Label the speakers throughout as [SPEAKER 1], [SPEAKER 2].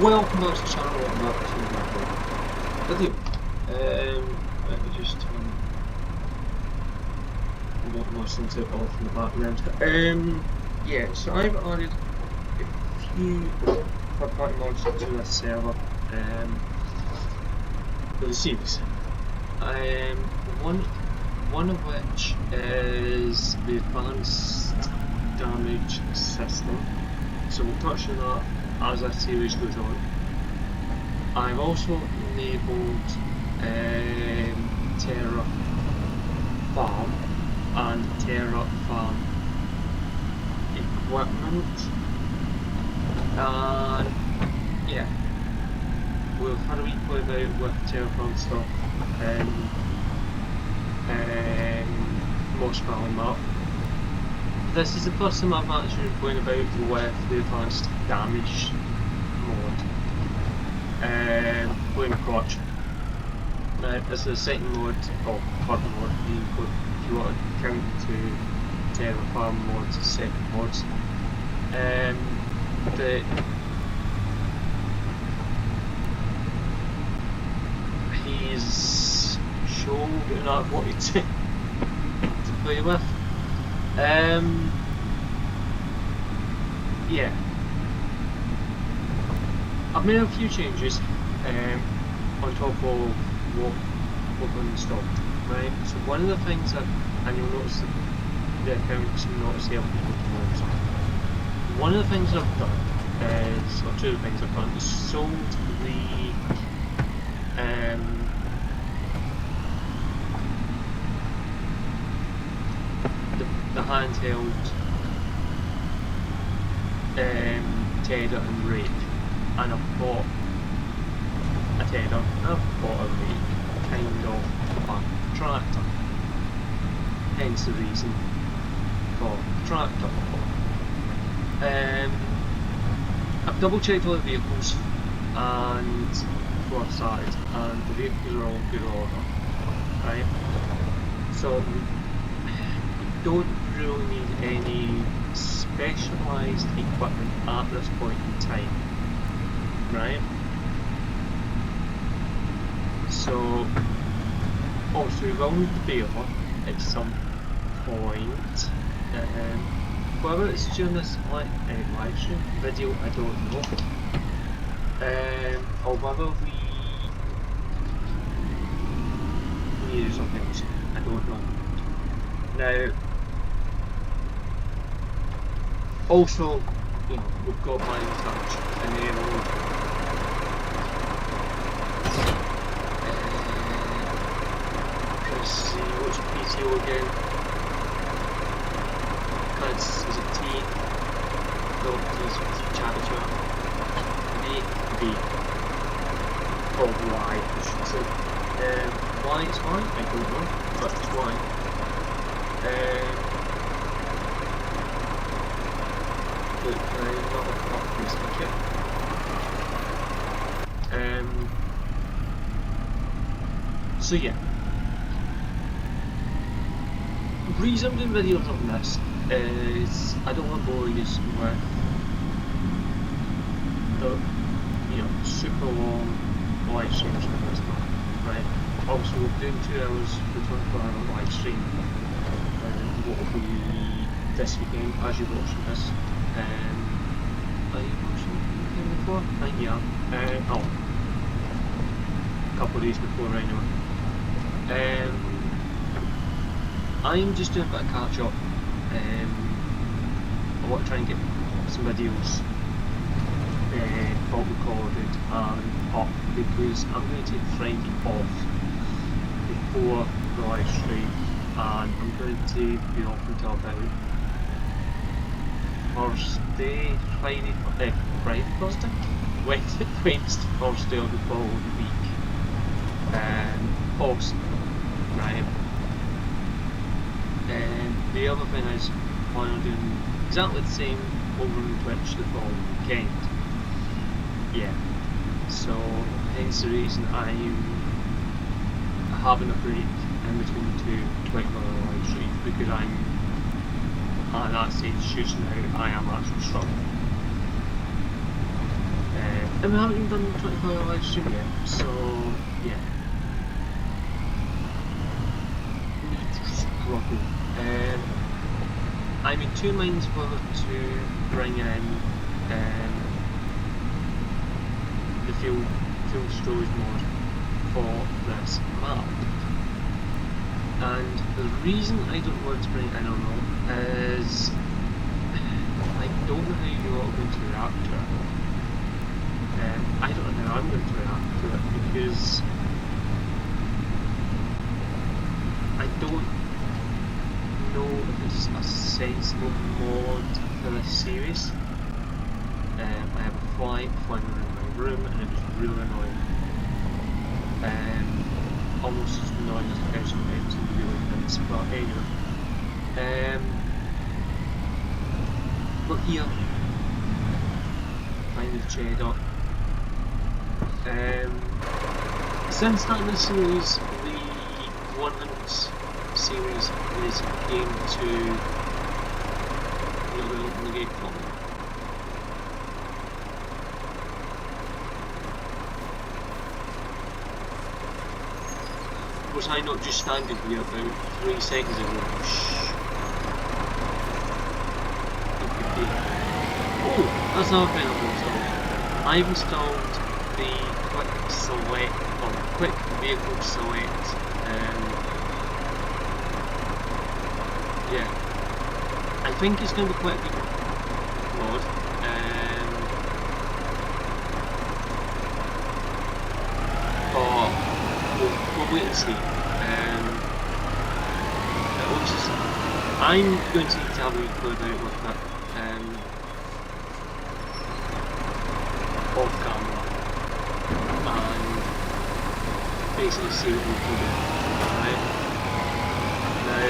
[SPEAKER 1] Welcome back to the channel, welcome back to the video. Let me just what my sunset off in the background. Yeah, so I've added a few third-party mods to this server for the series. One of which is the advanced damage system. So we'll touch on that as our series goes on. I've also enabled Terra Farm and Terra Farm equipment, and yeah, we've had a wee play about with Terra Farm stuff Moss Valley map. This is the first time I've actually been playing about with the advanced damage mode. Playing Crotch. Now, this is the second mode, or third mode, if you want to count to Terra Farm mods as second mods. He's showed that I wanted to play with. Yeah, I've made a few changes on top of what we've installed, right? So one of the things that, and you'll notice the accounts and notice the other people, one of the things I've done is, or two of the things I've done, is sold the handheld tedder and rake, and I've bought a tedder and I've bought a rake, kind of a tractor, hence the reason for tractor. I've double checked all the vehicles and before I started, and the vehicles are all in good order, right? So don't really need any specialised equipment at this point in time, right? So obviously we will need the vehicle at some point, whether it's during this live stream video, I don't know, or whether we need to do something else, I don't know. Now, also, you know, we've got my touch enabled. Let's see, what's PTO again? Is it T? No, T's chat. B. Or Y, I should say. Y is fine, I don't know, but it's Y. So yeah, the reason I'm doing videos on this is I don't want to bore you with the super long live streams on this one, right? Obviously we're doing 2 hours for 24-hour live stream. What will be this weekend as you're watching this? Are you watching the weekend before? I think you are. A couple of days before anyway. I'm just doing a bit of catch up. I want to try and get some videos all recorded and up, because I'm going to take Friday off before the live stream, and I'm going to be off until about Thursday, Thursday? Wednesday, Thursday of the following week. Awesome, right? And the other thing is, plan on doing exactly the same over on Twitch the following weekend. Yeah, so hence the reason I'm having a break in between two 24-hour live streams, because I'm at that stage just now I am actually struggling. And we haven't even done the 24-hour live stream yet, so yeah. Need to struggle. I'm in two minds whether to bring in the fuel storage mod for this map. And the reason I don't want to bring it in or not is I don't know how you're all going to react to it. I don't know how I'm going to react to it because I don't know if it's a sensible mod for this series. I have a fly flying around my room and it was really annoying. Almost as annoying as the person went to really intense, but anyway. Look here. Find the cheddar. Since starting this series, the 100 series is came to really open the gate for me. Was I not just standing here about 3 seconds ago? Shh. Oh, that's another thing I've installed. I've installed the quick select, or quick vehicle select, yeah, I think it's going to be quite a good mod. We'll wait and see. I'm going to need to have a wee play about with it off camera and basically see what we can do. Right? Now,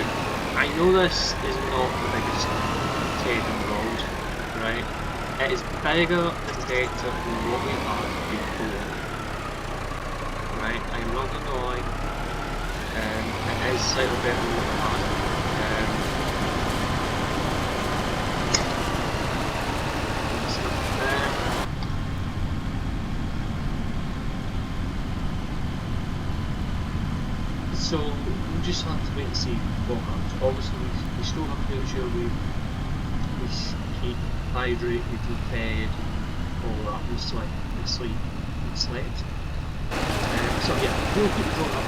[SPEAKER 1] I know this is not the biggest TED in the world, right? It is bigger and better than what we had before. Right, I'm not going to lie, it is slightly better than what we had. So we just have to wait and see what happens. Obviously we still have to make sure we keep hydrated, we keep fed, all that, we sleep. So yeah, we'll keep going up.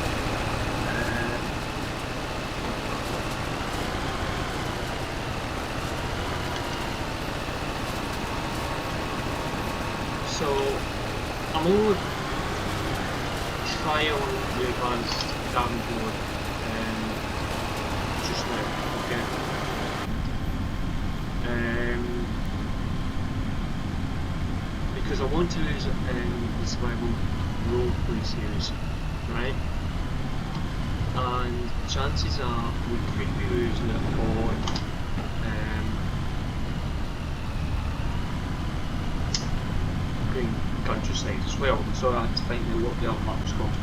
[SPEAKER 1] So I'm going to try on the advanced damage mode just now, okay? Because I want to use it in the survival roleplay series, right? And chances are we could be using it on green countryside as well, so I have to find out what the other map's called.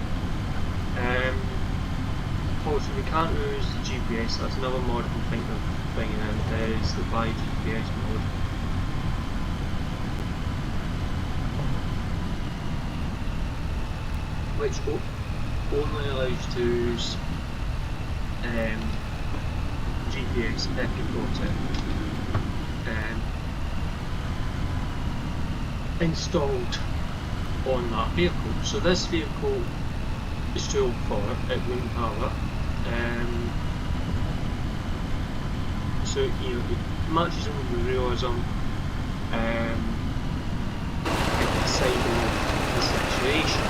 [SPEAKER 1] Also, we can't use the GPS, that's another mod I'm thinking of bringing in, is the by GPS mode. Which only allows you to use GPS if you've got it installed on that vehicle. So this vehicle is too old for it, it wouldn't have it. So you know, it matches in with the realism inside of the situation.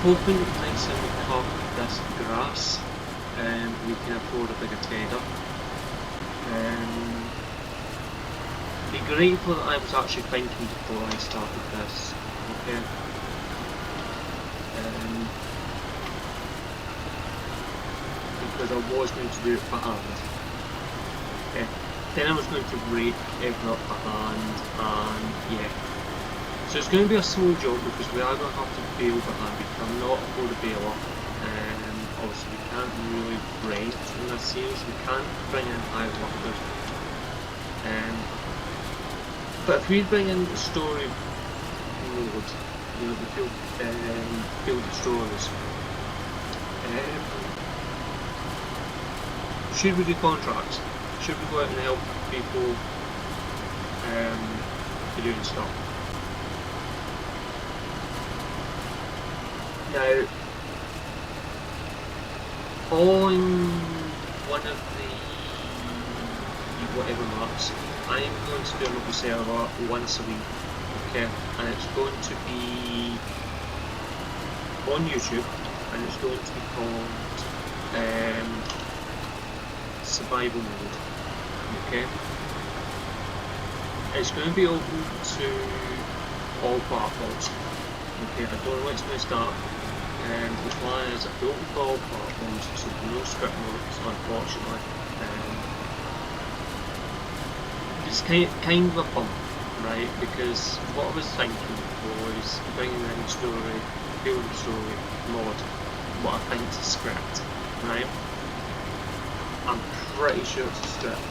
[SPEAKER 1] Hoping next time we cut this grass, we can afford a bigger tedder. Be grateful that I was actually thinking before I started this, okay? Because I was going to do it for hand, okay? then I was going to rate everything up by hand, and yeah. So it's going to be a small job because we are going to have to bail behind. We cannot afford a bailer. Obviously we can't really rent in this series. We can't bring in high workers. But if we bring in the story mode, you know, the field destroyers, should we do contracts? Should we go out and help people doing stuff? Now, on one of the whatever maps, I am going to do a local server once a week, okay, and it's going to be on YouTube, and it's going to be called survival mode, okay. It's going to be open to all platforms, okay. I don't know when it's going to start. The plan is I don't open all platforms, so no script modes, unfortunately. It's kind of a bump, right? Because what I was thinking was bringing in story, field story mod, what I think is a script, right? I'm pretty sure it's a script.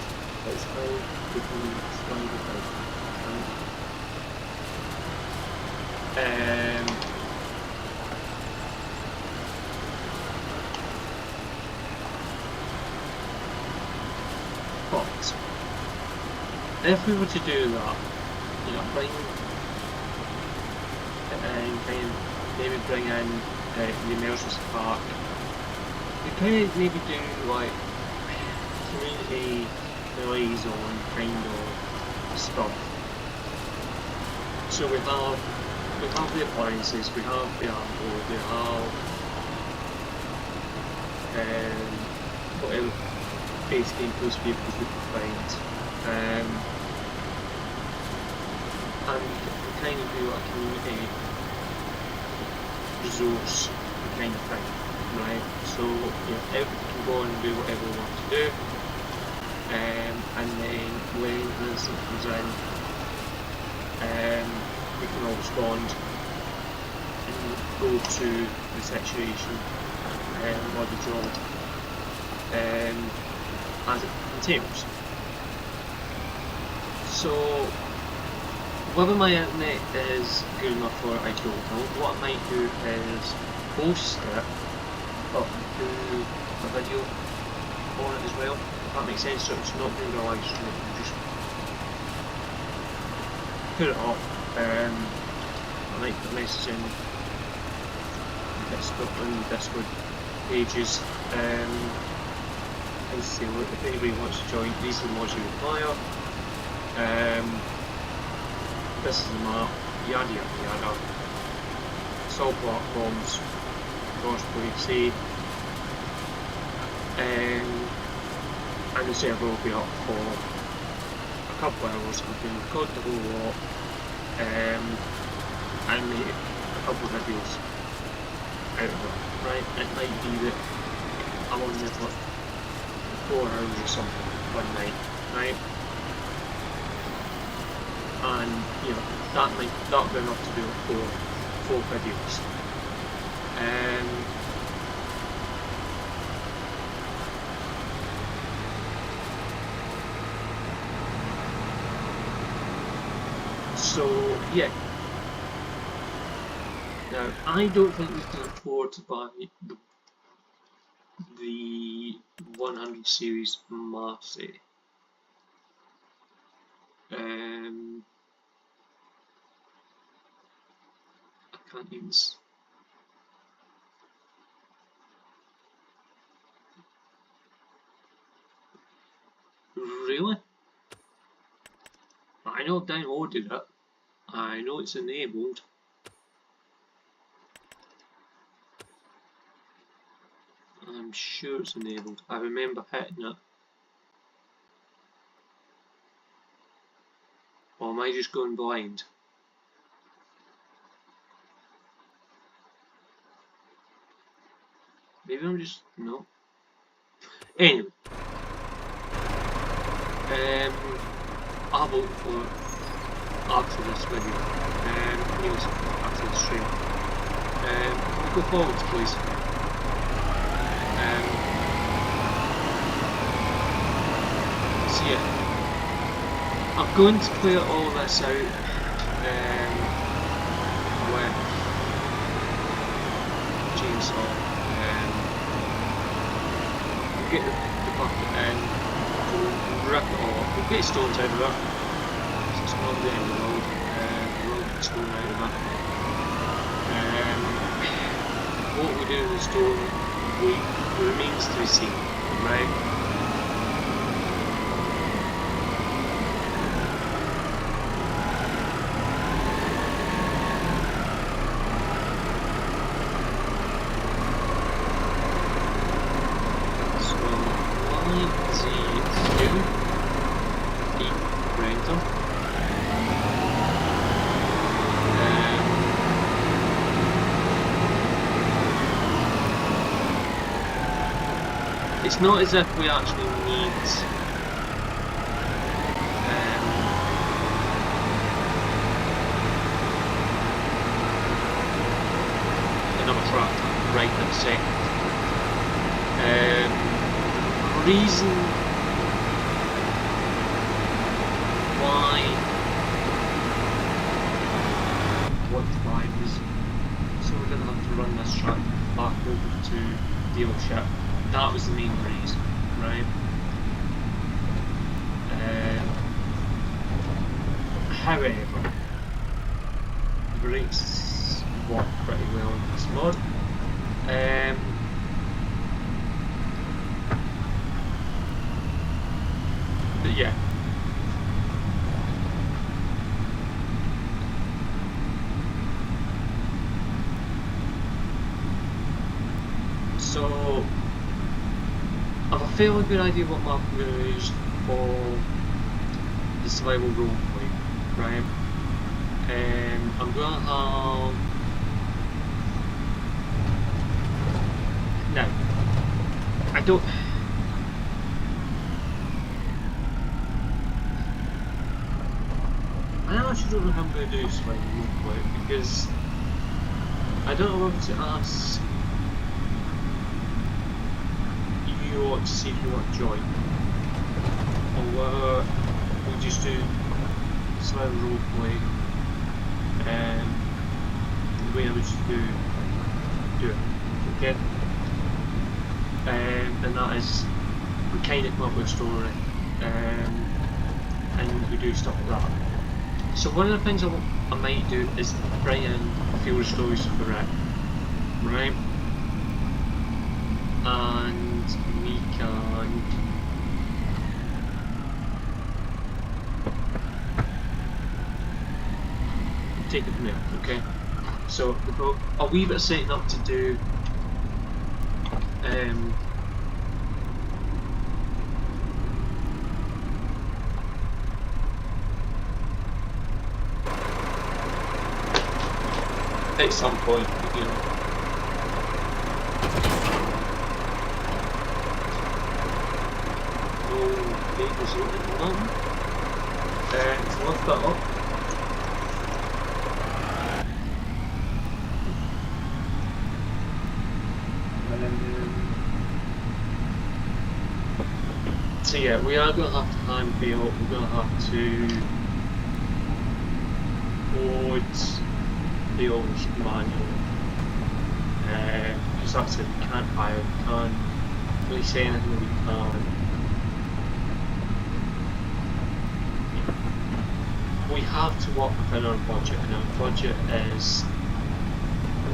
[SPEAKER 1] It's how we can explain it out. But if we were to do that, you know, bring maybe bring in the emergency park, we could maybe do like community liaison kind of stuff. So we have the appliances, we have the ammo, we have whatever basically those vehicles we can find. And we kind of do a community resource kind of thing, right? So you know, everyone can go and do whatever we want to do, and then when an incident comes in, we can all respond and go to the situation or the job as it entails. So whether my internet is good enough for it, I don't know. What I might do is post it, but do a video on it as well. If that makes sense, so it's not going to be a live stream, just put it up. I might put a message in Discord pages, and say, look, if anybody wants to join, these are the mods you require. This is the map, yada yada yada. It's all platforms, crossplay, say, and the server will be up for a couple of hours. We can record the whole lot, and make a couple of videos out of it, right? It might be that I'm on there for 4 hours or something one night, right? And you know that'll be enough to do four videos. So yeah. Now I don't think we can afford to buy the 100 series Marcy. I can't even. Really? I know I've downloaded it. I know it's enabled. I'm sure it's enabled. I remember hitting it. Or am I just going blind? Maybe I'm just no. Anyway, I'll have a look for it after this video. News after the stream. Can we go forwards, please? So yeah, I'm going to clear all this out with chainsaw. We'll get the bucket in, we'll rip it all up, we'll get stones out of it. It's not the end of the road. We'll get stone out of it. What we do with the stone remains to be seen, right? It's not as if we actually need another tractor right in a second. Reason why what to buy was so we didn't have to run this tractor back over to dealership. That was the main reason, right? However, the brakes work pretty well in this mod. But yeah. So I have a fairly good idea what map I'm going to use for the survival roleplay, right? I'm going to have... Now, I actually don't know how I'm going to do survival roleplay because I don't know whether to ask you want to see if you want to join, or whether we just do survival roleplay and the way I would just do it, okay? And that is, we kind of come up with a story and we do stuff like that. So one of the things I might do is bring in a few stories for it, right? And we can take it from there, okay? So I'll leave it setting up to do at some point, you know. Okay, there's a little one. So lift that up. So yeah, we are going to have to hand bail, we're going to have to load the old manual, because that's it, we can't hire, we can't really say anything that we can. We have to work within our budget, and our budget is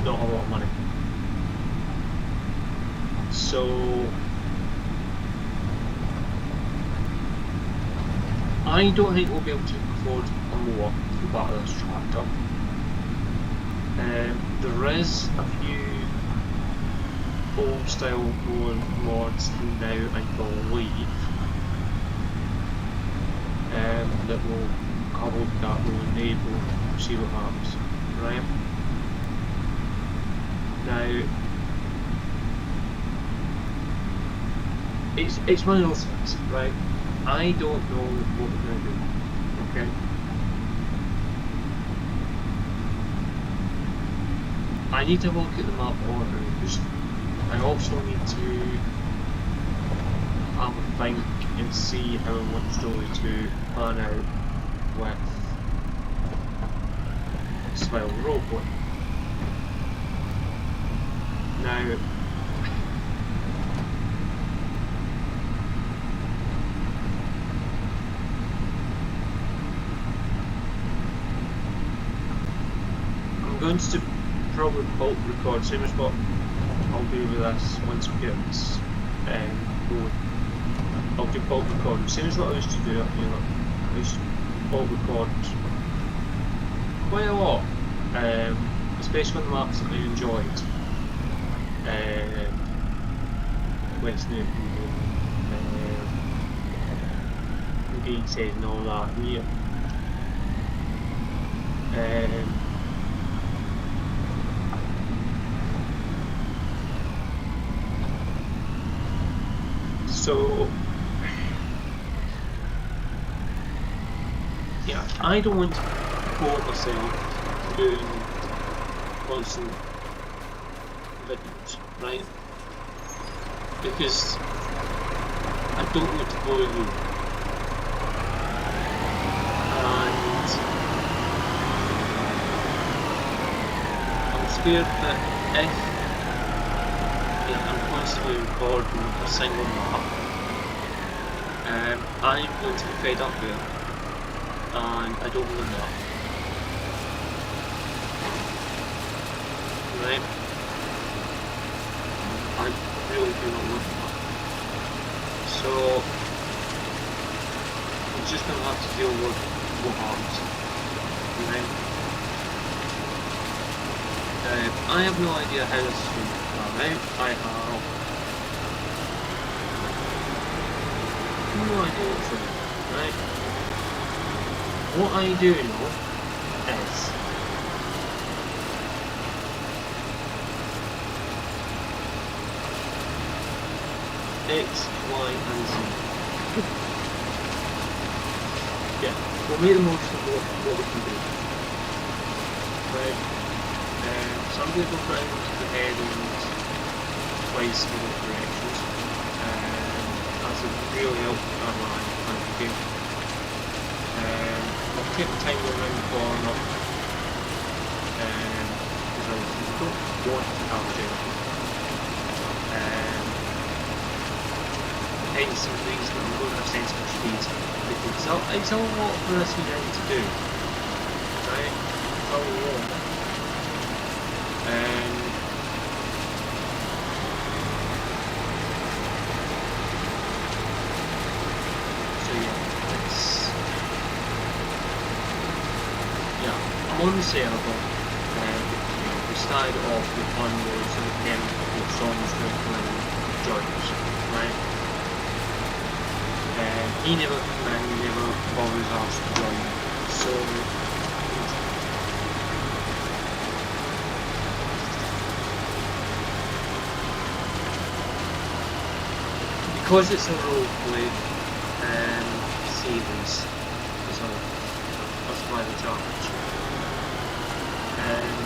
[SPEAKER 1] not a lot of money. So I don't think we'll be able to afford a mower for part of this tractor. There is a few old style mods now, I believe, that will cover that, will enable, see what happens, right? Now, it's one of those things, right? I don't know what we're going to do, okay? I need to look at the map order because I also need to have a think and see how I want Story to plan out with Spiral Roleplay. Now, I'm going to probably bulk record, same as what I'll do with this once we get this going. I'll do bulk recording, same as what I used to do up here. I used to bulk record quite a lot, especially on the maps that I enjoyed. West Newton, Gateshead and all that here. So yeah, I don't want to bore myself doing constant videos, right? Because I don't want to bore you, and I'm scared that if I'm constantly recording a single map, I'm going to be fed up with it, and I don't want that. Right? I really do not want that. So I'm just going to have to deal with what happens. Right? I have no idea how this is going to plan out. I have no idea what's going on, right? What I do know is X, Y, and Z. Yeah, we'll make the most of what we can do. Right? Some people try to go to the head and place in the directions. That's a really helpful timeline kind of game. I'll take the time around the corner because I don't want to have a jump. Hence the reason I'm going at sensible speed, because it's a lot for this we need to do, right? It's a lot. So yeah, I'm on the server. We started off with unloads and then with songs going to join us, right? He never bothers us to join, so because it's a roleplay series, so that's why the challenge, and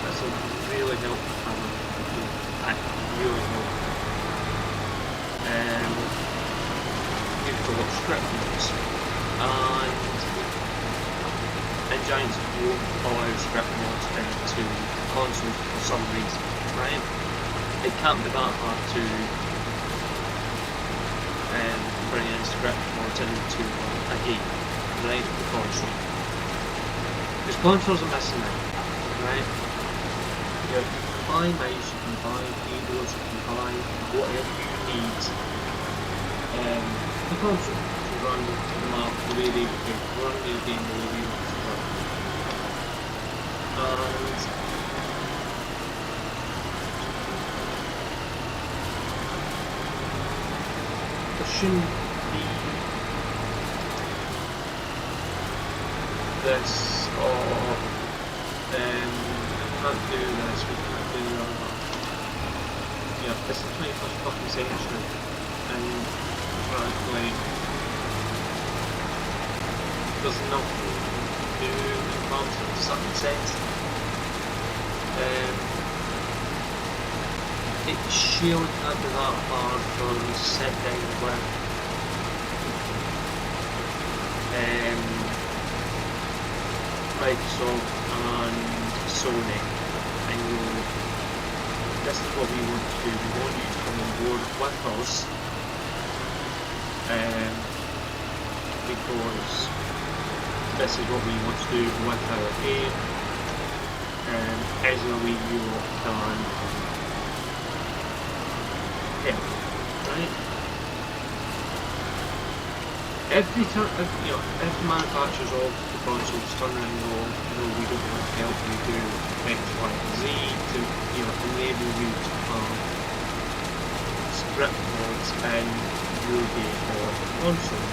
[SPEAKER 1] that's a really helpful really helpful. You've got script notes, and Giants won't allow script notes into console for some reason, right? It can't be that hard to bring in script notes into a game, right? The console. Because consoles are missing out, right? You can buy mice, you can buy keyboards, you can buy whatever you need. The console to run the map the way they would run the game the way they want to run. And there shouldn't be this or we can't do this, we can't do that. Yeah, it's the 21st fucking century, and frankly, there's nothing new in Mountain, does that make sense? It shouldn't be that hard for them to sit down with Microsoft and Sony and go, this is what we want to do, we want you to come on board with us because this is what we want to do with our game, is there a way you can help, right? If the manufacturers of the consoles turn around and go, no, we don't want to help you do X, Y, and Z to enable you to have script mods in your game or console,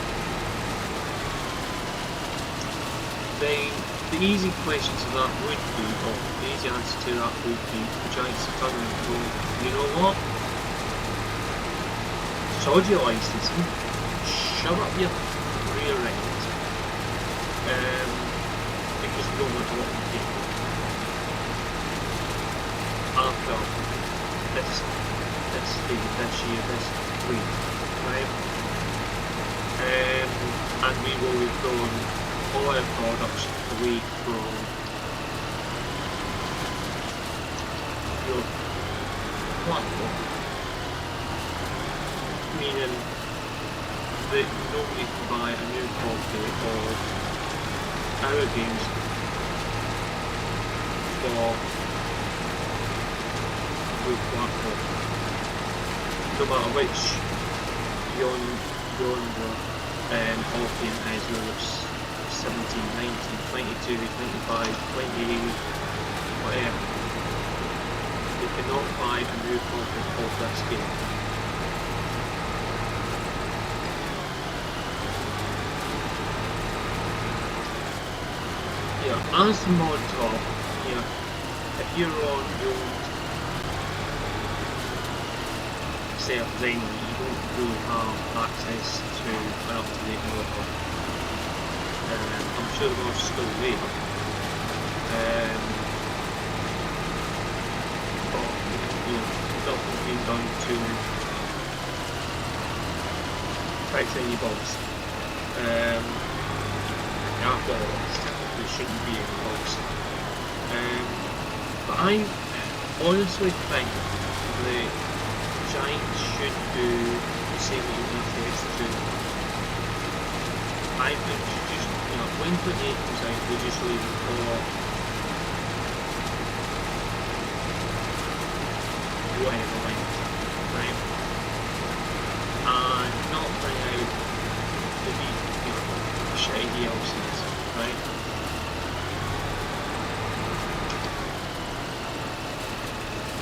[SPEAKER 1] then the easy question to that would be, or the easy answer to that would be, the Giants turn around and go, you know what? Sod your licensing, shove up your rear end, because we don't want to let you get after this year, this week, right? And we will have done all our products away from your platform, meaning that nobody can buy a new copy of our games for the platform, no matter which genre Orpheum is, whether it's 17, 19, 22, 25, 28, whatever. You cannot buy a new copy of this game. Yeah, as the mod top, if you're on your set of design, you don't really have access to an up-to-date mod. I'm sure the mod's still there, but nothing's been done to fix any bugs. After all, there shouldn't be any bugs. But I honestly think that Giants should do the same as the PS2. I think you just, when 28 comes out, we just leave it for whatever length, right? And not bring out the shitty DLCs, right?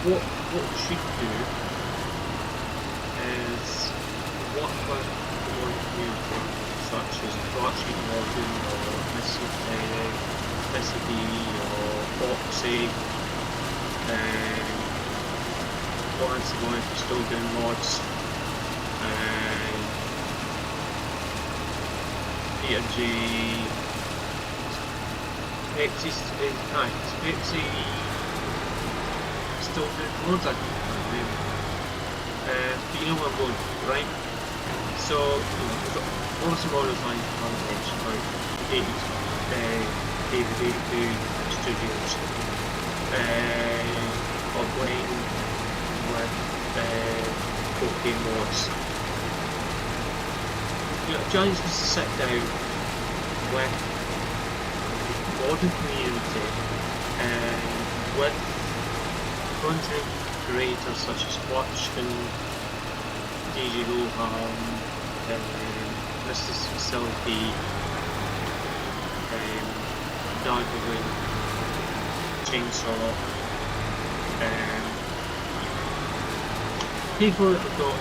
[SPEAKER 1] What we should do is work with the one community, such as Flatsheet Morgan or Missy D or Foxy, Lawrence Boy for still doing mods, Peter G, Pepsi still doing mods, I think, but you know where I'm going, right? So, obviously more of my mention about David Studios or playing with cocaine mods. Giants was to sit down with the modern community with content creators such as Watch and DJ Lohan, Mr. Facility, Darkwing, Chainsaw, people that have got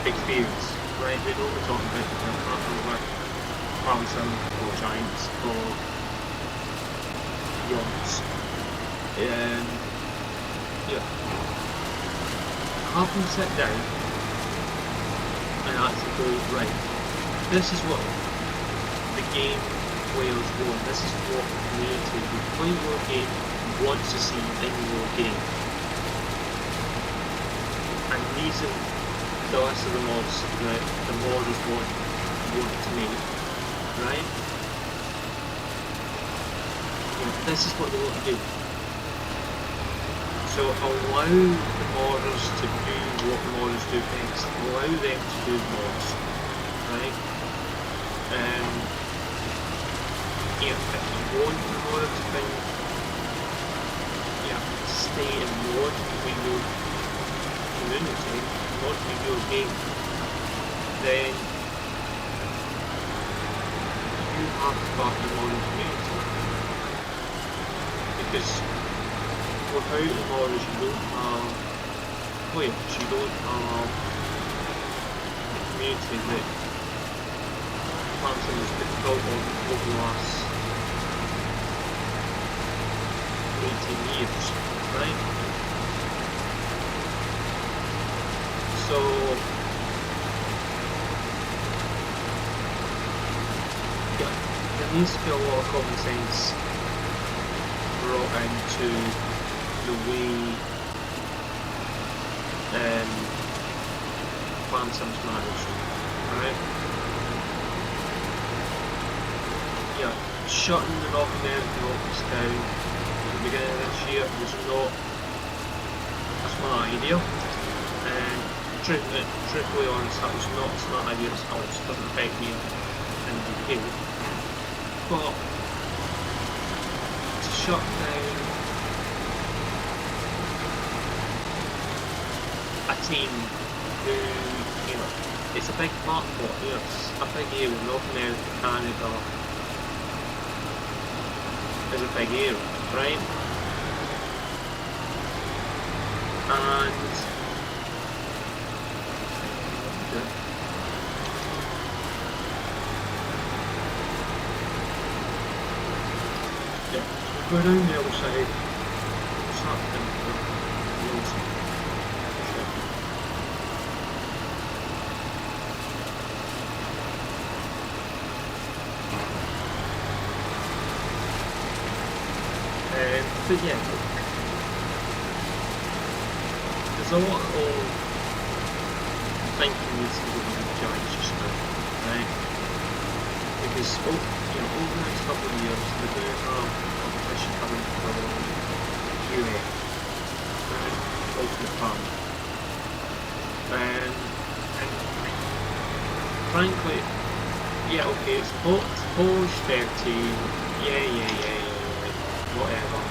[SPEAKER 1] experience, right? They know what we're talking about, they're partnering with Parmesan or Giants or Yawns. Have them sit down and actually go, right, this is what the game players want. This is what the community who play your game wants to see in your game. And these are the list of the mods that the modders want to make, right? This is what they want to do. So allow the modders to do what the modders do best. Allow them to do mods, right? If you want the modder to think, stay in mod in your community, mod in your game, then you have to back the modding community. Because without the modders you don't have players, you don't have the community that Phantom has been built on over the last 18 years, right? So there needs to be a lot of common sense brought into the way Phantom's managed, right? Shutting the North American office down at the beginning of this year was not a smart idea, and truthfully honest, that was not a smart idea at all. It doesn't affect me in the UK, but to shut down a team who, it's a big market, it's a big area. North America, Canada is a big area, right? And go down the other side. What's happening? But yeah, look, there's a lot of thinking needs to go into the giants just now, right? Because over the next couple of years, they're going to have competition coming from UA, right? Ultimate Farm. And frankly, okay, it's Polish 13, whatever.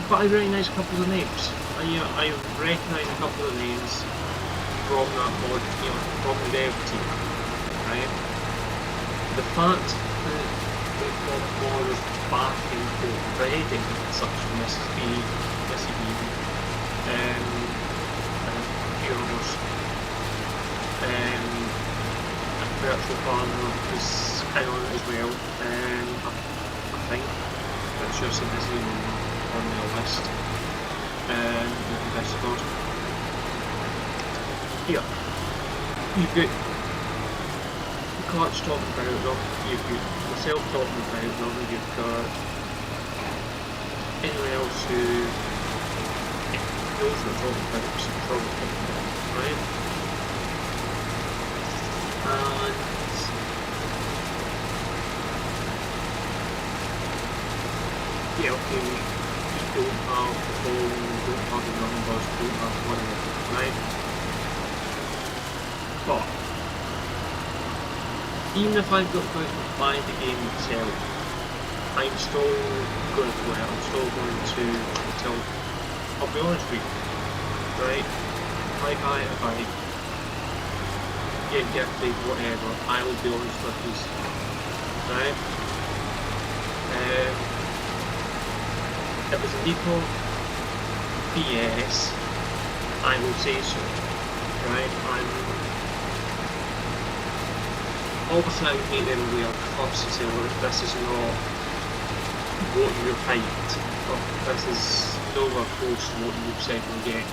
[SPEAKER 1] But I recognise a couple of names. I recognise a couple of names from that mod, from the dev team, right? The fact that we've got modders back into Reading, such as Mrs. B, Heroes, a virtual partner is kind on it as well, I think. I'm sure some is on the list, in Discord. You've got Clutch talking about them, you've got myself talking about them, you've got anyone else who knows what we're talking about, some trouble talking about, right? And okay, we don't have the phone, we don't have the numbers, we don't have whatever, right? But even if I've got to go out and buy the game itself, I'm still going to play it, I'm still going to, until, I'll be honest with you, right? If I buy it, if I get gifted, whatever, I will be honest with you, right? If it's a Nico PS, I will say so, right? Obviously I would make them aware first to say, look, this is not what you're hyped, or this is nowhere close to what you've said you'll get.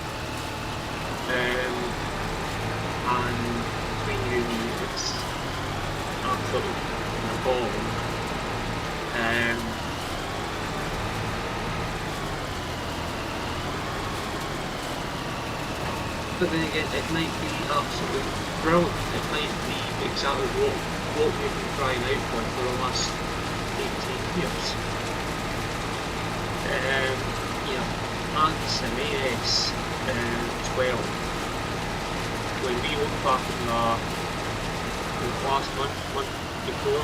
[SPEAKER 1] And sort of evolve. But then again, it might be absolutely brilliant. It might be exactly what we've been crying out for the last 18 years. You know, as an AS 12, when we look back in the last month before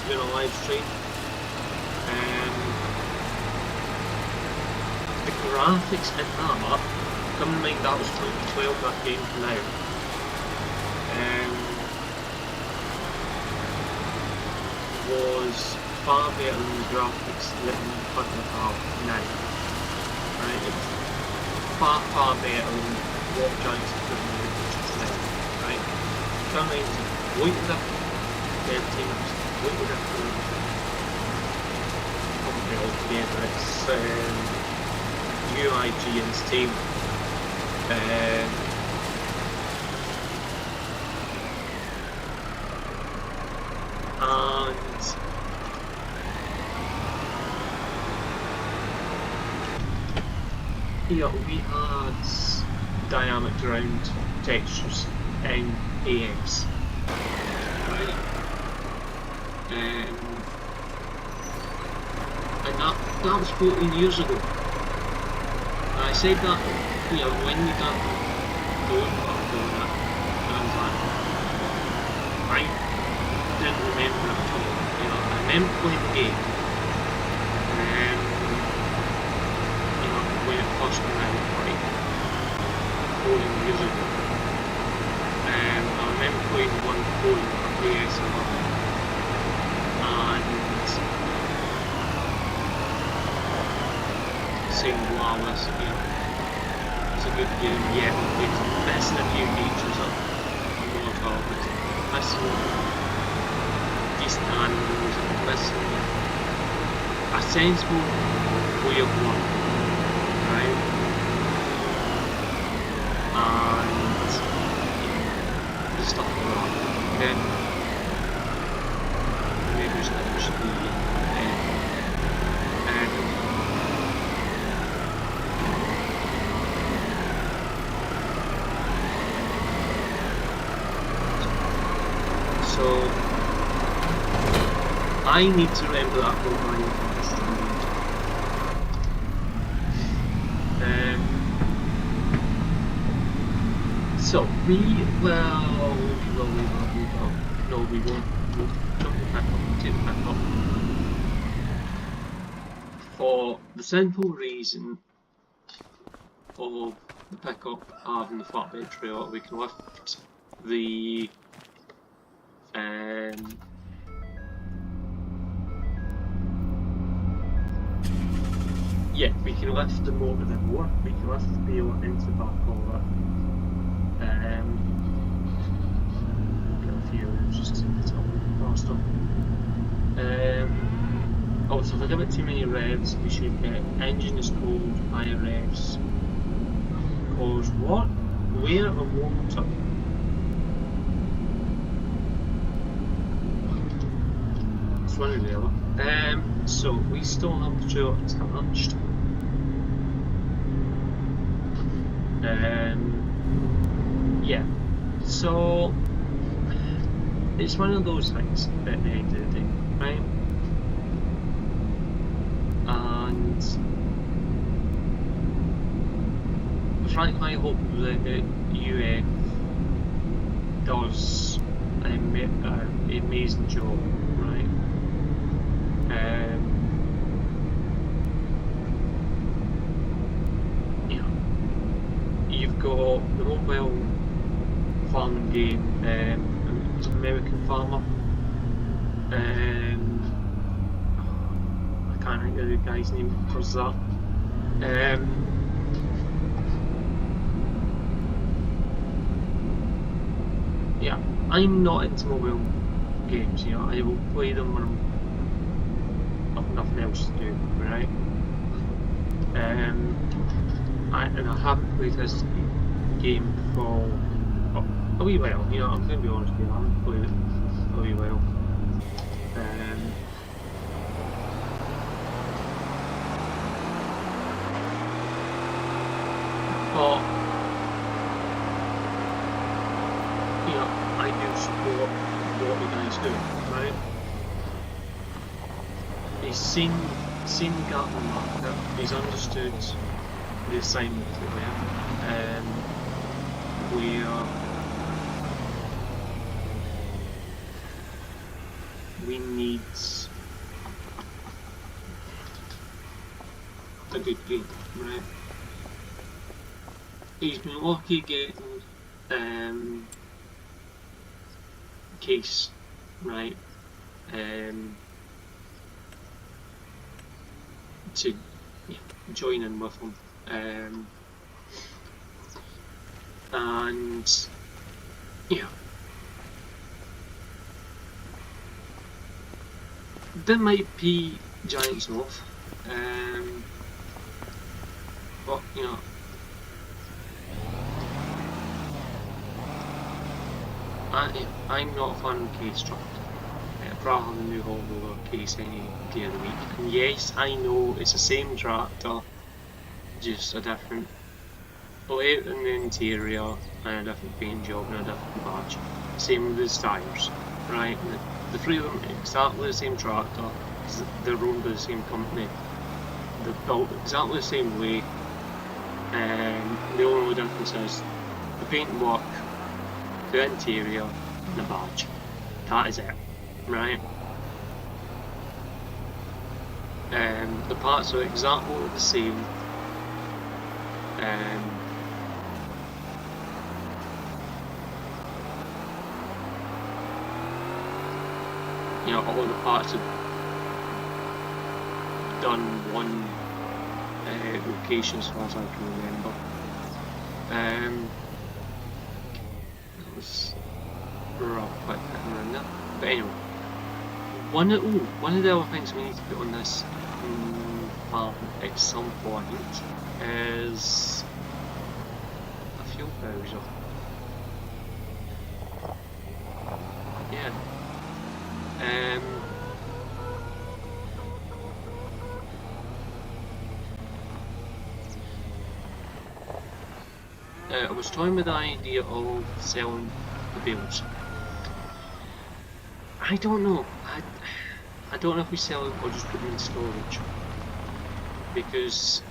[SPEAKER 1] doing a live stream, the graphics in that, come in mind that was 2012 that game came out, was far better than the graphics that we currently have now. Right? It's far better than what Giants are putting out just now. Right? Currently it's completely different. Their teams completely different company altogether. It's UIGN's team. And yeah, we had dynamic ground textures in AX, right? And that was 14 years ago. And I said that, you know, when we got doing that, and I was like, I didn't remember it at all. You know, I remember playing the game, and you know, when it first came out, like 14 years ago. I remember playing one code for PS11, and saying, wow, this, you know, it's a good game. Yeah, it's missing a few features that I'm going to talk about. Missing decent animals, and missing a sensible way of working, right? And just stuff like that. Okay? Maybe it should be so I need to remember that whole line first. So we will. No, we won't. We'll jump the back up. Take the back up. For the simple reason of the pickup having the flatbed trailer, we can lift the yeah, we can lift the motor the more. We can lift the payload into the back of it. Get a few just to tell faster. Also, if I give it too many revs, we should get engine is cold, higher revs. Cause what? Where and water? It's running the other. So we still have the trailer attached. Yeah, so it's one of those things at the end of the day, right? And frankly, I hope that UF does an amazing job, right? You know, you've got the mobile farming game, American Farmer. I can't think of the guy's name that does that. Yeah, I'm not into mobile games, you know, I will play them when I've nothing else to do, right? And I haven't played this game for a wee while, you know, I'm going to be honest with you, I haven't played it for a wee while. But you know, I do support what the guy's doing, right? He's seen the gap in the market. He's understood the assignment there, where we need a good game, right? He's been lucky getting Case, right, to join in with him, and yeah, that might be Giants off, but you know, I'm not a fan of Case truck. I'd rather have a new Hall over Case any day of the week. And yes, I know it's the same tractor, just a different layout in the interior and a different paint job and a different badge. Same with his tyres, right? The three of them are exactly the same tractor, they're owned by the same company, they're built exactly the same way, and the only difference is the paint and work, the interior, and the badge. That is it, right? The parts are exactly the same. You know, all of the parts are done one location as far as I can remember. That was rough, quite around that. But anyway, one of the other things we need to put on this farm at some point is a fuel bowser. Yeah. I was toying with the idea of selling the bales. I don't know. I don't know if we sell it or just put them in storage, because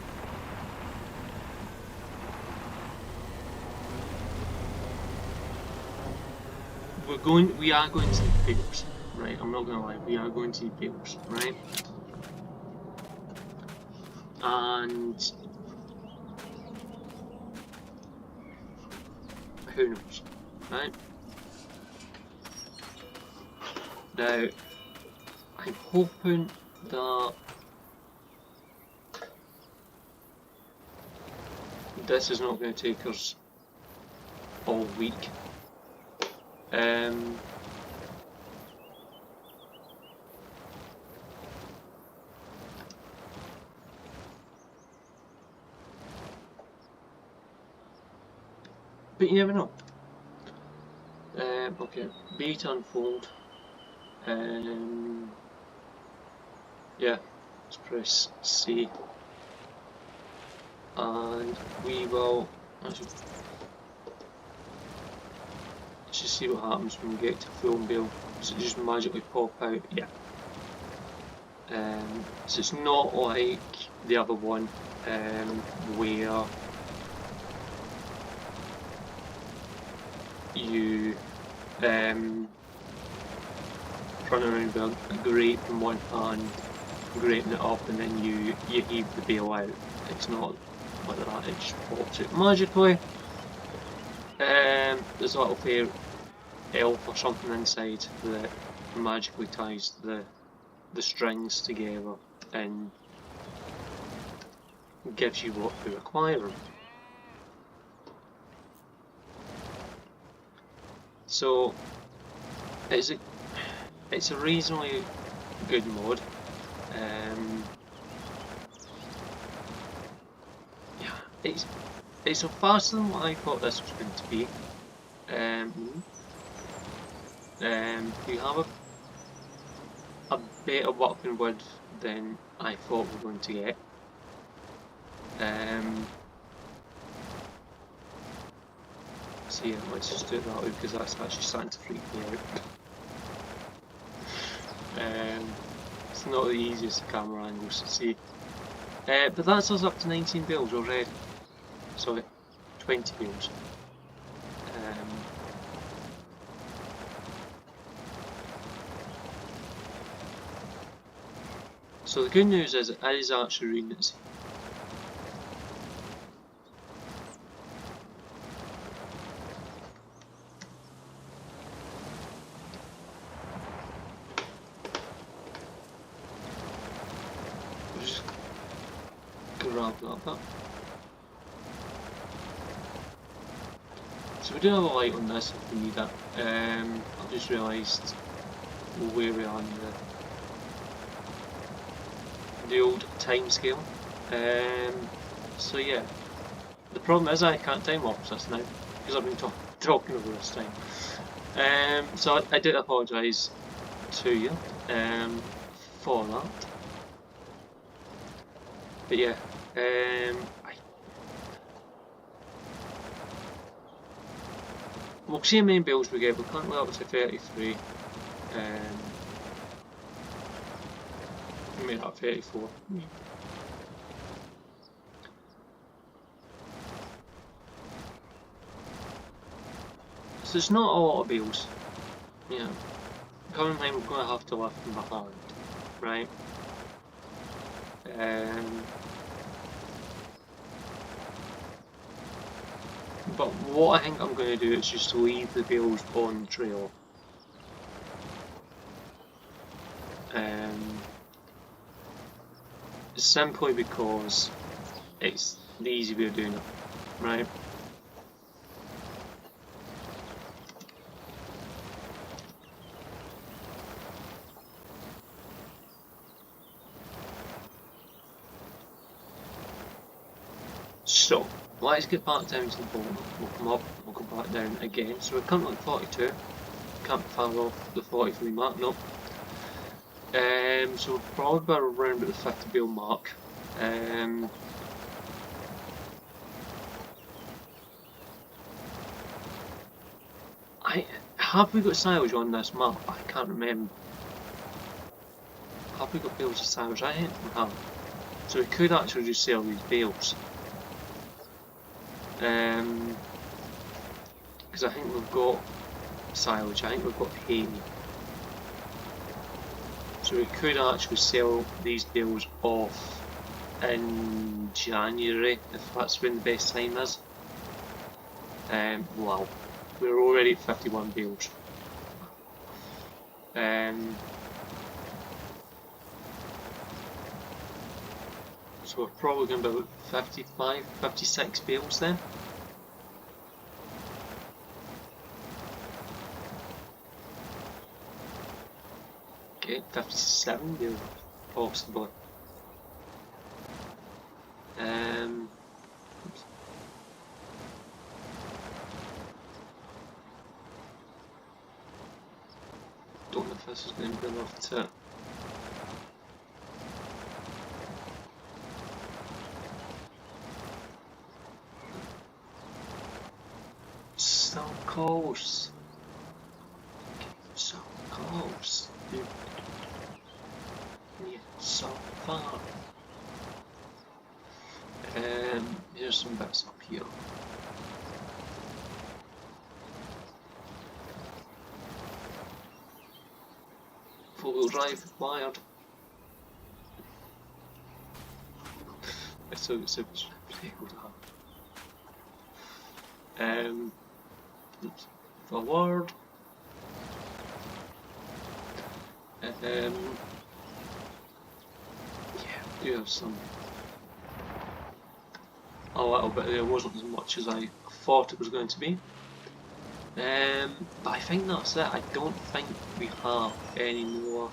[SPEAKER 1] we are going to need bales, right? I'm not gonna lie, we are going to need bales, right? And who knows, right? Now, I'm hoping that this is not going to take us all week. But you never know. Okay, beta unfold. Yeah, let's press C, and we will actually let's just see what happens when we get to full bale. Does it just magically pop out? Yeah. So it's not like the other one where you run around with a grape in one hand, grating it up, and then you heave the bale out. It's not like that, it just pops out magically. There's a little fair elf or something inside that magically ties the strings together and gives you what you require. So it's a reasonably good mod. Yeah, it's faster than what I thought this was going to be. You have a better working width than I thought we were going to get. So yeah, let's just do it that way because that's actually starting to freak me out. It's not the easiest camera angles to see. But that's us up to 19 bills already. Sorry, 20 bills. So the good news is it is actually reading it. Just grab that bit. So we do have a light on this if we need it. I've just realised where we are in the old time scale. So yeah, the problem is I can't time lapse this now because I've been talking over this time. So I did apologise to you for that. But yeah, we'll see how many bills we get. We're currently up to 33. We made up 34. So it's not a lot of bills. Yeah. Coming time we're going to have to lift them by hand, right? But what I think I'm going to do is just leave the bills on the trail. Simply because it's the easy way of doing it, right? So, let's get back down to the bottom. We'll come up, we'll go back down again. So we're currently at 42. Can't be far off the 43 mark, no. So we're probably around about the 50 bill mark. Have we got silage on this map? I can't remember. Have we got bales of silage? I think we have. So we could actually just sell these bales. Because I think we've got silage, I think we've got hay. So we could actually sell these bales off in January, if that's when the best time is. Wow, we're already at 51 bales. So we're probably going to be about 55, 56 bales then. Okay, 57 bales possibly. Don't know if this is going to be enough to. So close. So close. Dude. Yeah, so far. Here's some bits up here. Four-wheel drive required. So it's pretty good to have. Forward. Yeah, do have some. A little bit there, wasn't as much as I thought it was going to be. But I think that's it. I don't think we have any more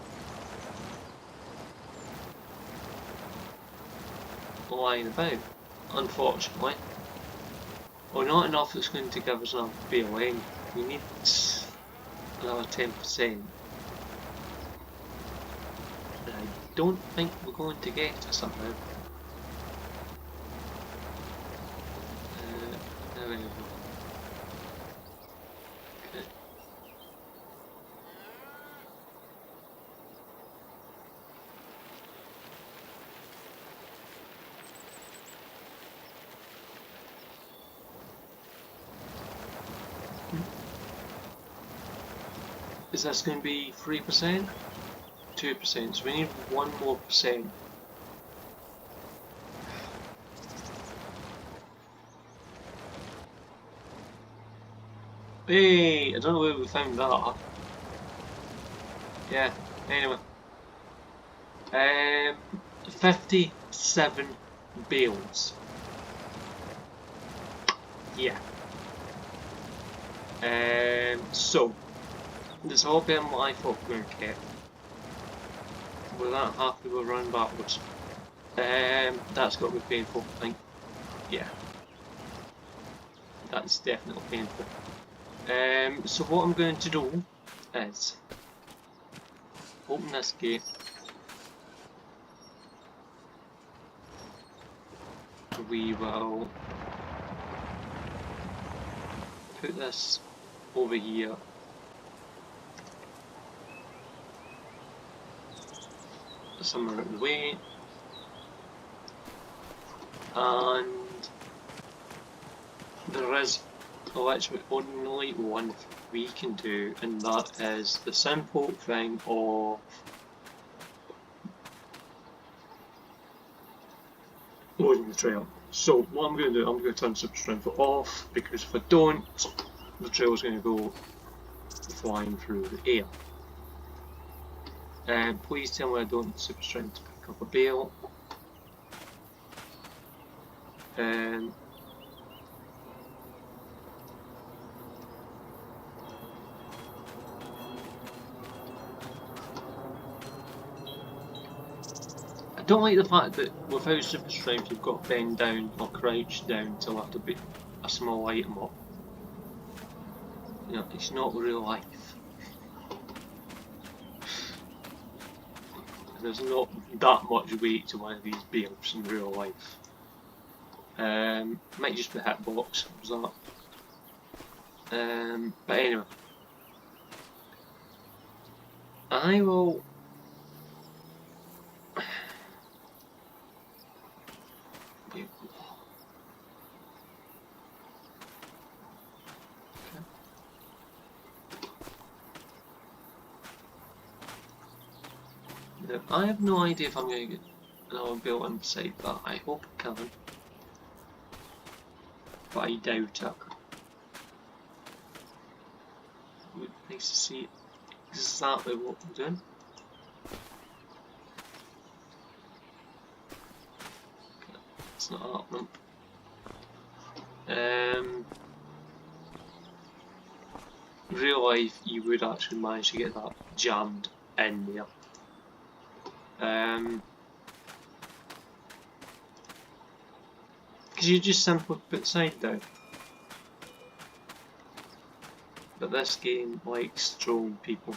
[SPEAKER 1] lying about, unfortunately. Or not enough that's going to give us enough BLN. We need another 10%. don't think we're going to get to somehow. There we go. Okay. Is this going to be 3%? 2%, so we need 1 more percent. Hey, I don't know where we found that. Yeah, anyway. 57 bales. Yeah. So, there's all been what I thought we were going to get. We're that happy we're running backwards. That's got to be painful, I think. Yeah. That's definitely painful. So what I'm going to do is open this gate. We will put this over here. Somewhere out of the way. And there is literally only one thing we can do, and that is the simple thing of loading the trail. So what I'm going to do, I'm going to turn super strength off, because if I don't, the trail is going to go flying through the air. Please tell me I don't super strength to pick up a bale. I don't like the fact that without super strength you've got to bend down or crouch down to lift a small item up. You know, it's not real life. There's not that much weight to one of these bales in real life. Might just be hitbox, was that. But anyway, I will. I have no idea if I'm going to get another built inside that. I hope I can, but I doubt it. It would be nice to see exactly what I'm doing. Okay, it's not happening. Real life, you would actually manage to get that jammed in there. Because you just simply put side down. But this game likes trolling people.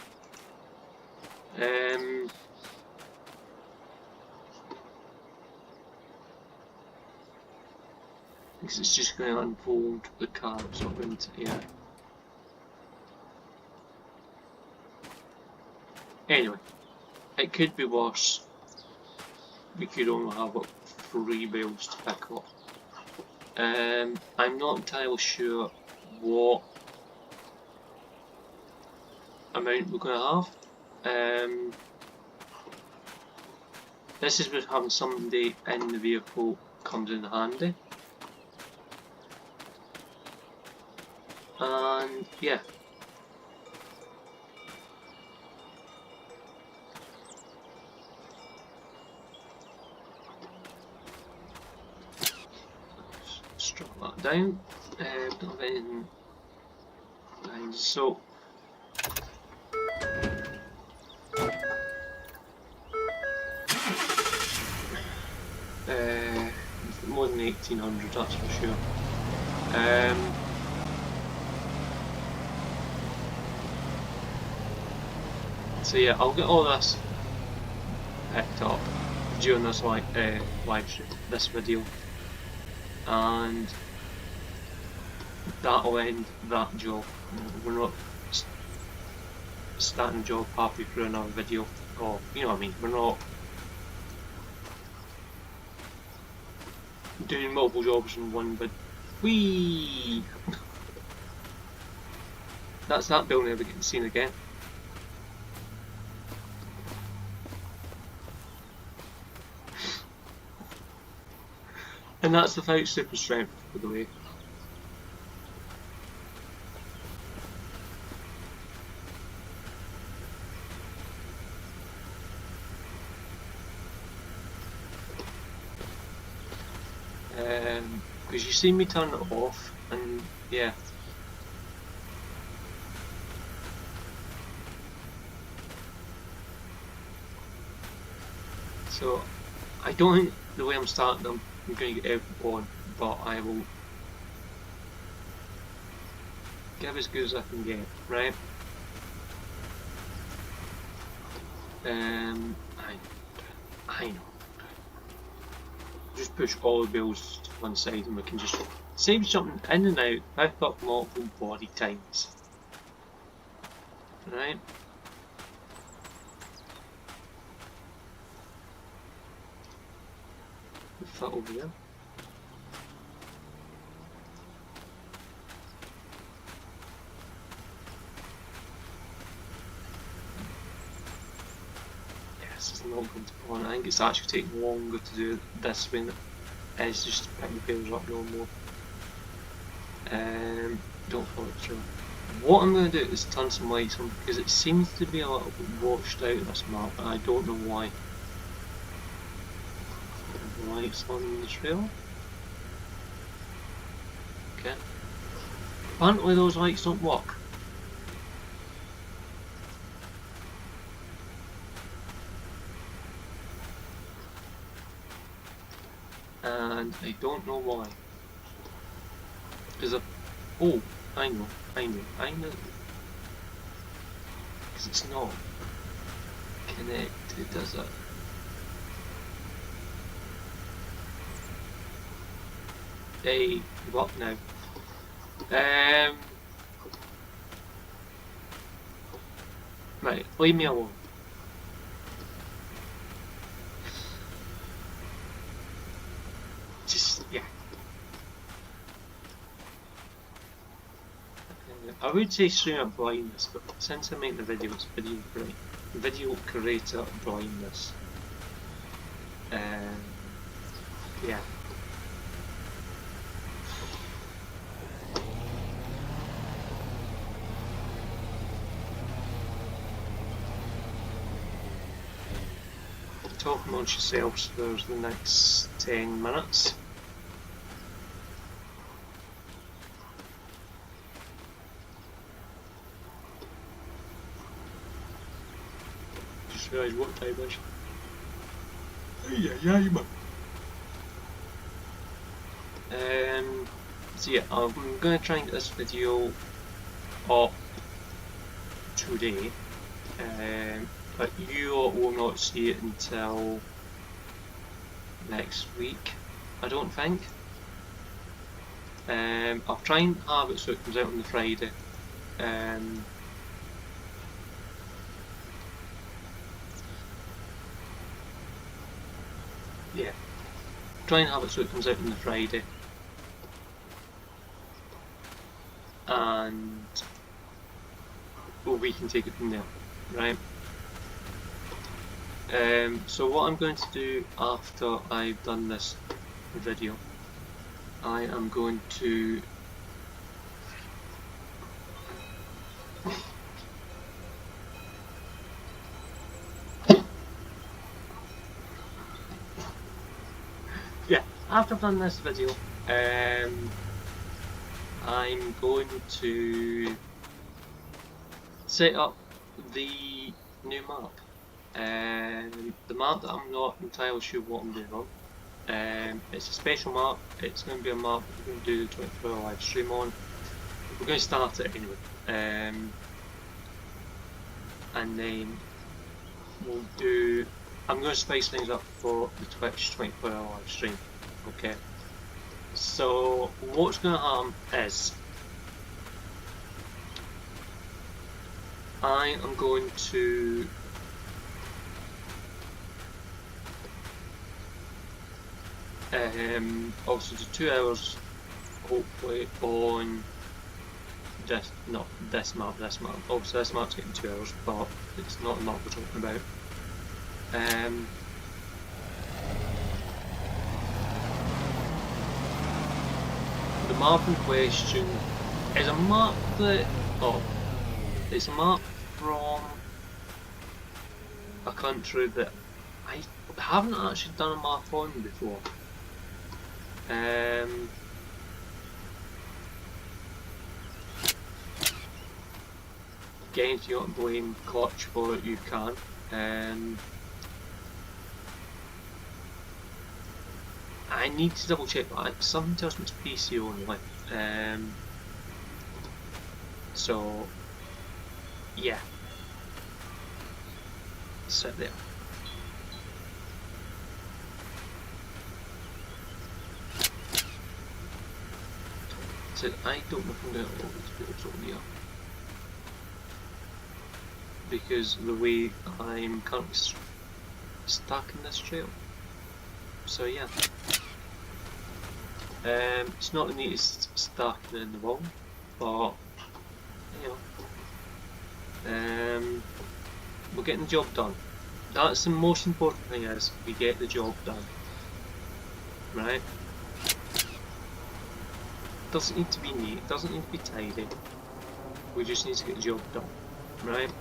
[SPEAKER 1] Because it's just going to unfold the cards up into, yeah. Anyway, it could be worse. We could only have 3 bales to pick up. I'm not entirely sure what amount we're going to have. This is where having somebody in the vehicle comes in handy. And yeah. Strap that down. Don't have anything behind, so more than 1800, that's for sure. So yeah, I'll get all this picked up during this live stream, this video, and that'll end that job. We're not starting a job halfway through another video, or you know what I mean. We're not doing multiple jobs in one, but that's that building ever getting seen again. And that's without super strength, by the way. Because you see me turn it off, and yeah. So I don't think the way I'm starting them, I'm going to get everything on, but I will give as good as I can get, right? I know. Just push all the bills to one side and we can just save jumping in and out, pick up multiple body times. Right? Fit over there. This is not going to plan. I think it's actually taking longer to do this when it's just picking the bills up no more. Don't follow it through. What I'm going to do is turn some lights on because it seems to be a little bit washed out this map and I don't know why. Lights on the trail. Okay. Apparently those lights don't work. And I don't know why. Because oh, I know. Because it's not connected, does it? Hey, what now? Right, leave me alone. Just, yeah. I would say streamer blindness, but since I make the video, it's video creator blindness. Yeah. Talk amongst yourselves for the next 10 minutes. Just realised what time it is. Yeah, man. So yeah, I'm going to try and get this video up today. But you will not see it until next week, I don't think. I'll try and have it so it comes out on the Friday. Yeah, try and have it so it comes out on the Friday. And well, we can take it from there, right? So what I'm going to do after I've done this video, I am going to yeah, after I've done this video, I'm going to set up the new map. The map that I'm not entirely sure what I'm doing on. It's a special map. It's going to be a map we're going to do the 24-hour live stream on. We're going to start it anyway. And then we'll do I'm going to spice things up for the Twitch 24-hour live stream. Okay. So what's going to happen is I am going to also do 2 hours hopefully on this, not this map, obviously this map's getting 2 hours, but it's not the map we're talking about. The map in question is a map that, it's a map from a country that I haven't actually done a map on before. Again, if you want to blame Clutch for it, you can. I need to double check, but something tells me it's PC only. So, yeah. Sit there. So I don't know if I'm going to upload these videos on here, because the way I'm currently stuck in this trail. So yeah. It's not the neatest stacking in the world, but you know, we're getting the job done. That's the most important thing, is we get the job done, right? Doesn't need to be neat, doesn't need to be tidy. We just need to get the job done, right?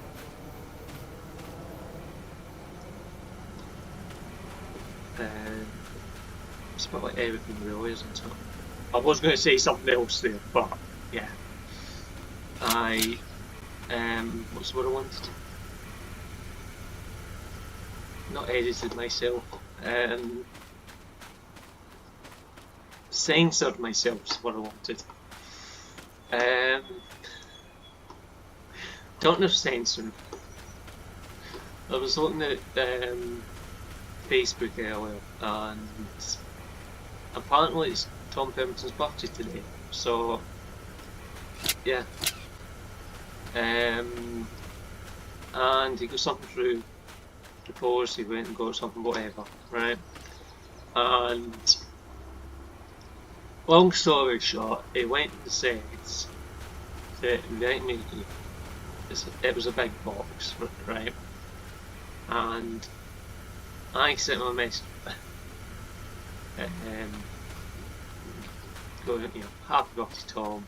[SPEAKER 1] It's about like everything really, isn't it? I was going to say something else there, but yeah. What's the word I wanted? Not edited myself. Censored myself is what I wanted. Talking of censoring, I was looking at Facebook earlier, and apparently it's Tom Pemberton's birthday today, so yeah. And he got something through the post, he went and got something, whatever, right? And long story short, he went and said that it was a big box, right? And I sent him a message going, you know, happy birthday Tom.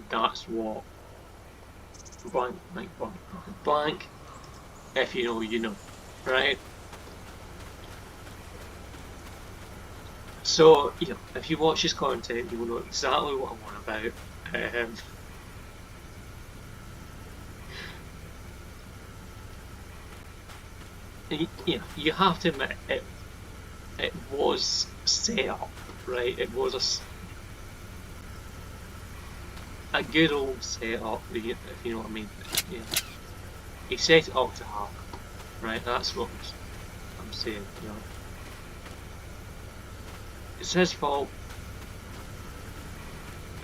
[SPEAKER 1] That's what blank, if you know, you know, right? So, you know, if you watch his content, you'll know exactly what I'm on about. You know, you have to admit it was set up, right? It was a good old setup, if you know what I mean. You know, he set it up to happen, right? That's what I'm saying, you know. It's his fault.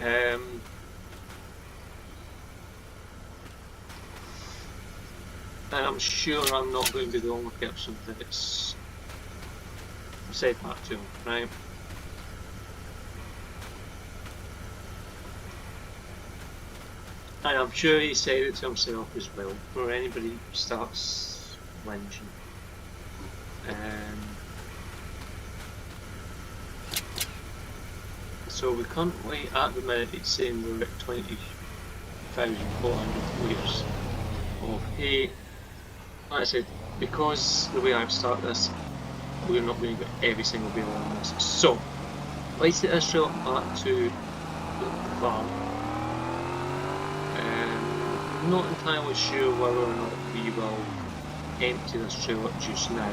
[SPEAKER 1] And I'm sure I'm not going to be the only person that's said that to him, right? And I'm sure he said it to himself as well, before anybody starts whinging. So we currently, at the minute, it's saying we're at 20,400 litres of hay. Like I said, because the way I've started this, we're not going to get every single bale on this. So, let's take this trailer back to the farm. I'm not entirely sure whether or not we will empty this trailer just now.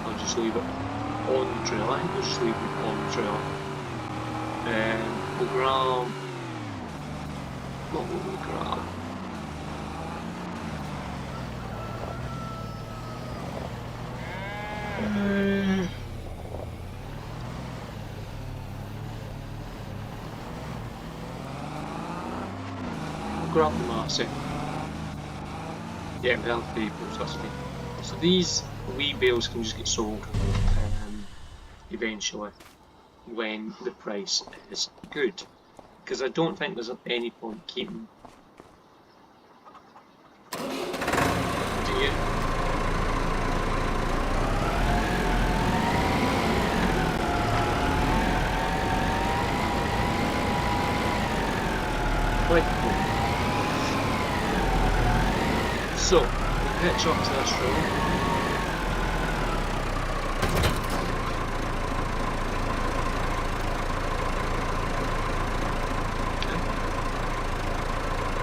[SPEAKER 1] I'll just leave it on the trailer. I think we'll just leave it on the trailer. We'll grab... What will we grab? I've grabbed the Marcy. Yeah, we have vehicles, that's me. So these wee bales can just get sold eventually when the price is good. Because I don't think there's any point keeping. Do you? So, pitch up to this road.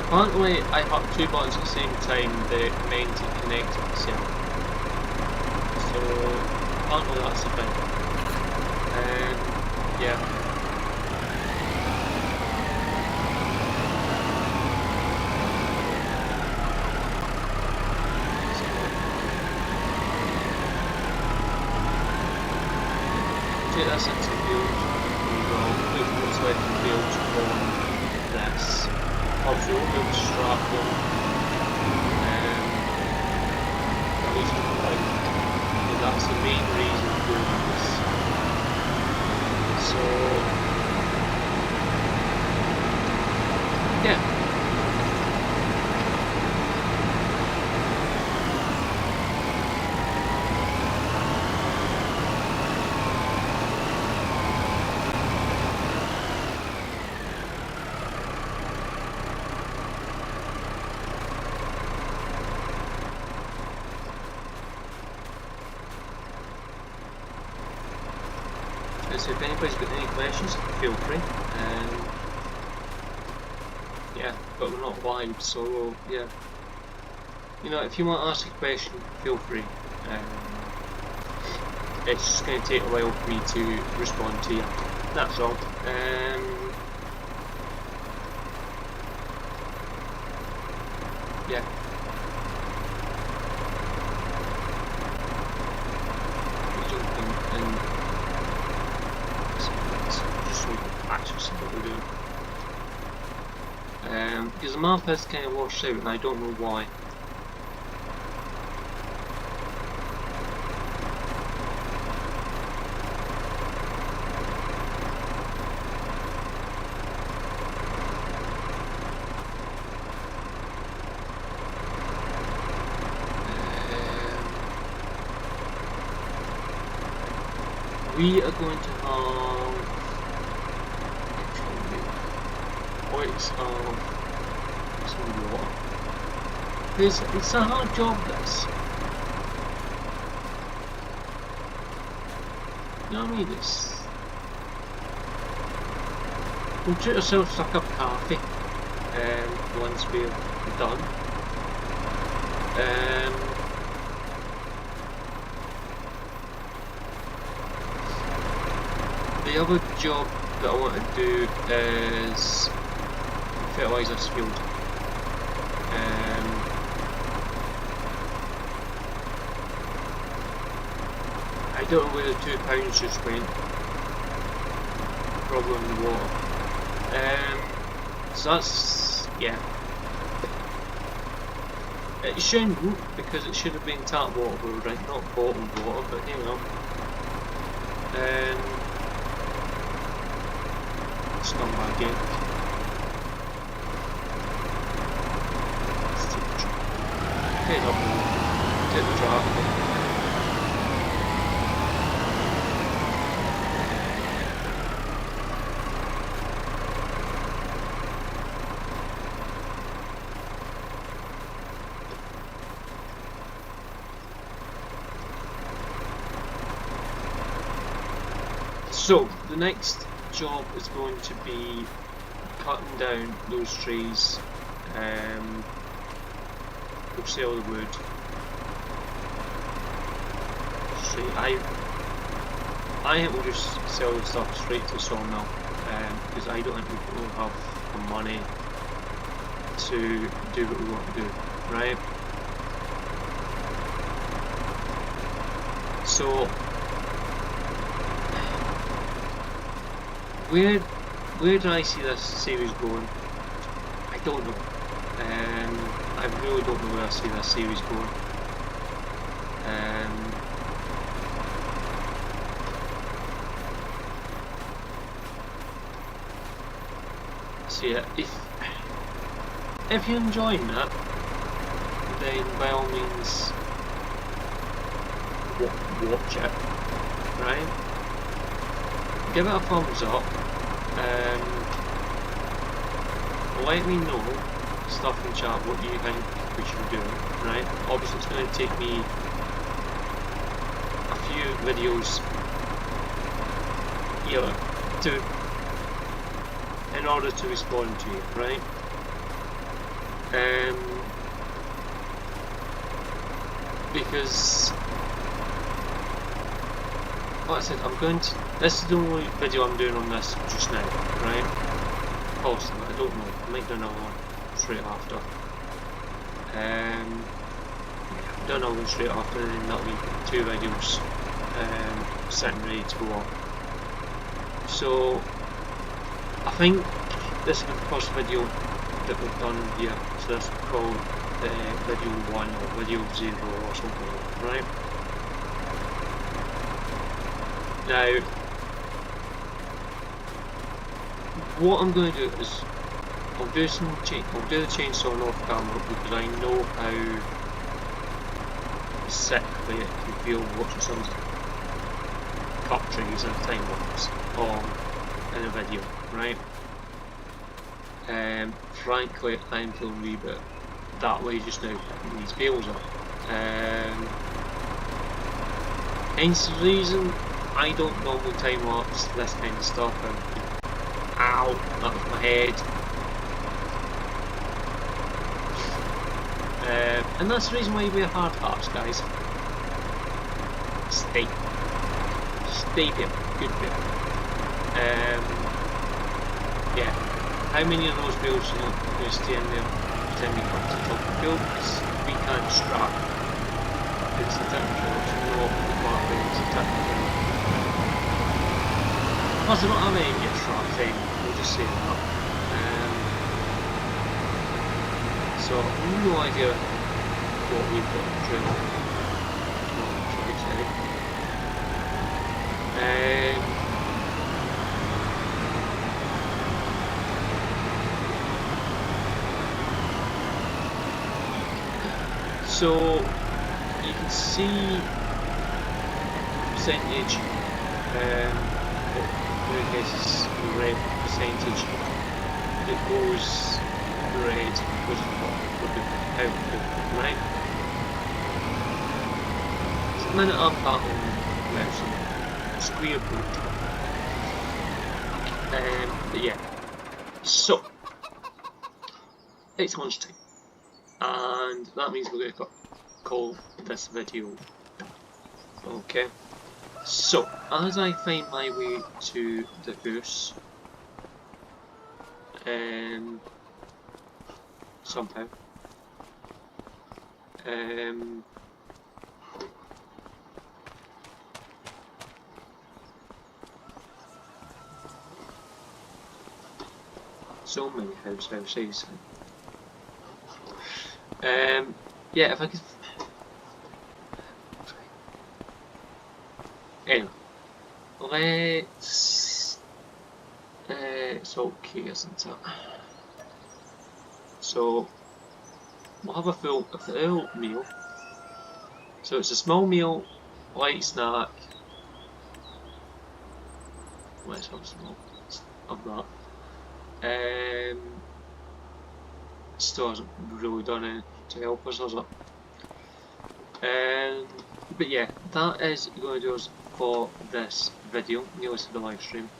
[SPEAKER 1] Apparently, I have two buttons at the same time that meant to connect itself. So, apparently that's the thing. Yeah. Take this into the field. We will put what's left in the field on this. Obviously, we'll be able to strap them. At least that's the main reason for doing this. So, yeah. So if anybody's got any questions, feel free. Yeah, but we're not live, so yeah. You know, if you want to ask a question, feel free. It's just going to take a while for me to respond to you. That's all. Yeah. Because the map is kind of washed out and I don't know why. We are going to have points of some water. It's a hard job, this. You know what I mean? We'll treat ourselves to a cup of coffee once we're done. The other job that I want to do is fertilise this field. I don't know where the £2 just went. Probably in the water. So that's, yeah. It shouldn't, because it should have been tap water, right? Not bottled water, but you know. Scumbag game. Let's take the truck. Take it up and take the truck. So, the next job is going to be cutting down those trees. We'll sell the wood. Straight. I think we'll just sell the stuff straight to the sawmill, because I don't think we'll have the money to do what we want to do, right? So, where do I see this series going? I don't know. I really don't know where I see this series going. So yeah, if you're enjoying that, then by all means watch it, right? Give it a thumbs up. Let me know stuff in chat what you think we should do, right? Obviously it's going to take me a few videos, you know, in order to respond to you, right? Because like I said, this is the only video I'm doing on this just now, right? Possibly, I don't know, I might do another one straight after. Do another one straight after, and then that'll be 2 videos sitting ready to go up. So I think this is the first video that we've done here, so this is called video 1 or video 0 or something like that, right? Now, what I'm going to do is I'll do the chainsaw off camera because I know how sickly it can feel watching someone cut trees in a time lapse or in a video, right? Frankly, I'm feeling a wee bit that way just now, picking these bales up. Hence the reason I don't normally time lapse this kind of stuff. Ow, that was my head. And that's the reason why you wear hard hats, guys. Stay there, good bit. Yeah, how many of those bales are going to stay in there pretend we come to the top of the bill? Because we can't strap. It's a temperature, it's not the part where it's a temperature. Plus, I don't have any get straps in, we'll just say that. So, I have no idea what we've got to drill. So, you can see percentage, in case it's red percentage, it goes red, goes with the output, right? So, a minute I'm battling with some square boot. But yeah, so it's lunchtime, and that means we're going to call this video done. Okay, so as I find my way to the house, somehow, so many houses. Yeah, if I could. Anyway, let's. It's okay, isn't it? So we'll have a full meal. So it's a small meal, light snack. Let's have some more of that. Still hasn't really done anything to help us, has it? But yeah, that is going to do us for this video, nearly to the live stream.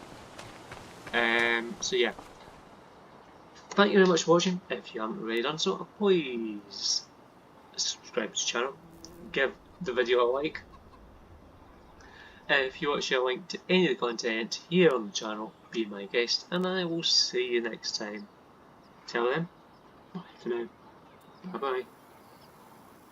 [SPEAKER 1] So yeah, thank you very much for watching. If you haven't already done so, please subscribe to the channel, give the video a like. If you want to share a link to any of the content here on the channel, be my guest, and I will see you next time. Till then, bye for now. Bye bye.